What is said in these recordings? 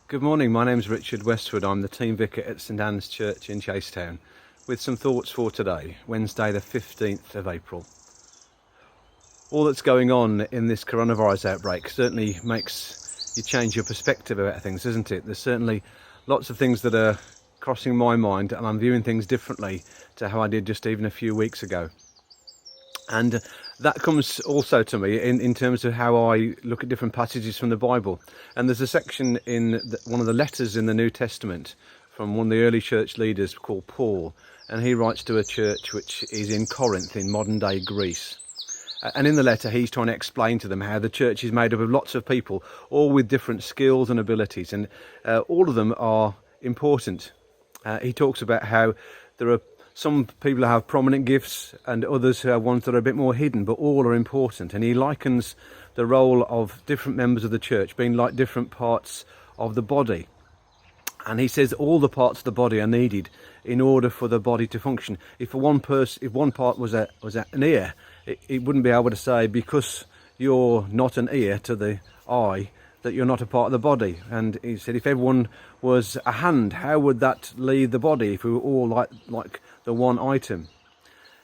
Good morning, my name's Richard Westwood. I'm the team vicar at St Anne's Church in Chasetown with some thoughts for today, Wednesday the 15th of April. All that's going on in this coronavirus outbreak certainly makes you change your perspective about things, doesn't it? There's certainly lots of things that are crossing my mind, and I'm viewing things differently to how I did just even a few weeks ago. And that comes also to me in terms of how I look at different passages from the Bible. And there's a section in one of the letters in the New Testament from one of the early church leaders called Paul. And he writes to a church which is in Corinth in modern day Greece. And in the letter, he's trying to explain to them how the church is made up of lots of people, all with different skills and abilities. And all of them are important. He talks about how there are some people who have prominent gifts and others who have ones that are a bit more hidden, but all are important. And he likens the role of different members of the church being like different parts of the body. And he says all the parts of the body are needed in order for the body to function. If one part was an ear, it wouldn't be able to say, because you're not an ear to the eye, that you're not a part of the body. And he said if everyone was a hand, how would that lead the body if we were all like the one item?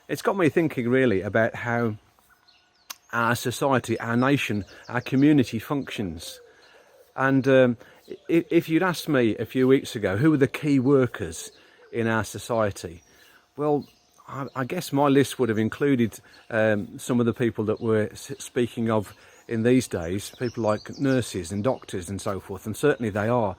It's got me thinking really about how our society, our nation, our community functions. And if you'd asked me a few weeks ago who were the key workers in our society, well, I guess my list would have included some of the people that we're speaking of in these days, people like nurses and doctors and so forth, and certainly they are.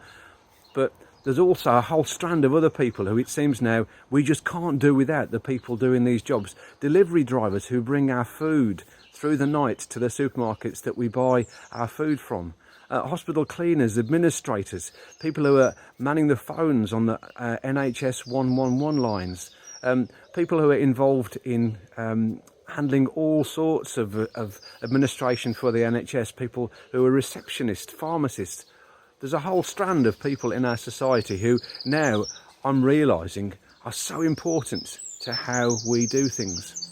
But there's also a whole strand of other people who it seems now we just can't do without, the people doing these jobs. Delivery drivers who bring our food through the night to the supermarkets that we buy our food from. Hospital cleaners, administrators, people who are manning the phones on the NHS 111 lines. People who are involved in handling all sorts of administration for the NHS, people who are receptionists, pharmacists. There's a whole strand of people in our society who now I'm realising are so important to how we do things.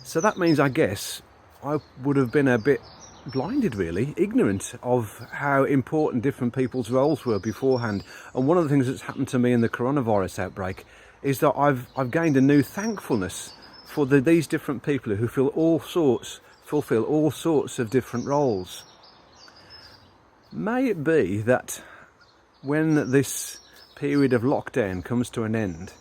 So that means, I guess, I would have been a bit blinded, really, ignorant of how important different people's roles were beforehand. And one of the things that's happened to me in the coronavirus outbreak is that I've gained a new thankfulness for these different people who fulfill all sorts of different roles. May it be that when this period of lockdown comes to an end,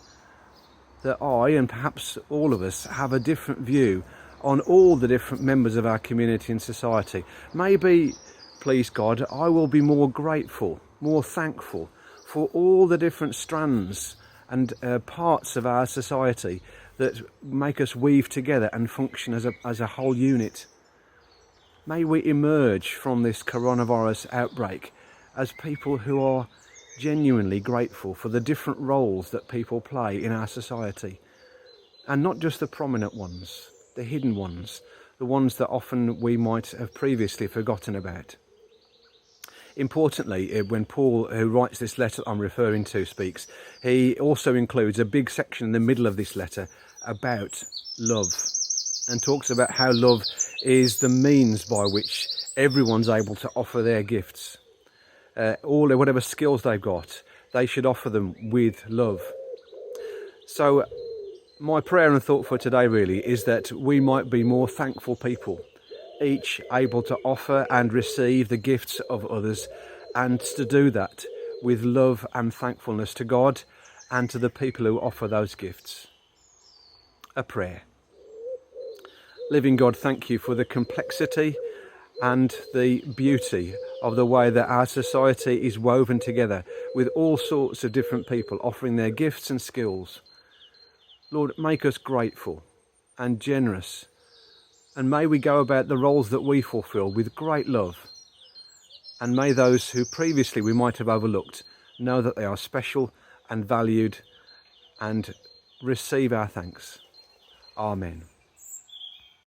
that I, and perhaps all of us, have a different view on all the different members of our community and society. Maybe, please God, I will be more grateful, more thankful for all the different strands and parts of our society that make us weave together and function as a whole unit. May we emerge from this coronavirus outbreak as people who are genuinely grateful for the different roles that people play in our society. And not just the prominent ones, the hidden ones, the ones that often we might have previously forgotten about. Importantly, when Paul, who writes this letter I'm referring to, speaks, he also includes a big section in the middle of this letter about love, and talks about how love is the means by which everyone's able to offer their gifts. Whatever skills they've got, they should offer them with love. So my prayer and thought for today really is that we might be more thankful people, each able to offer and receive the gifts of others, and to do that with love and thankfulness to God and to the people who offer those gifts. A prayer. Living God, thank you for the complexity and the beauty of the way that our society is woven together with all sorts of different people offering their gifts and skills. Lord, make us grateful and generous, and may we go about the roles that we fulfil with great love. And may those who previously we might have overlooked know that they are special and valued and receive our thanks. Amen.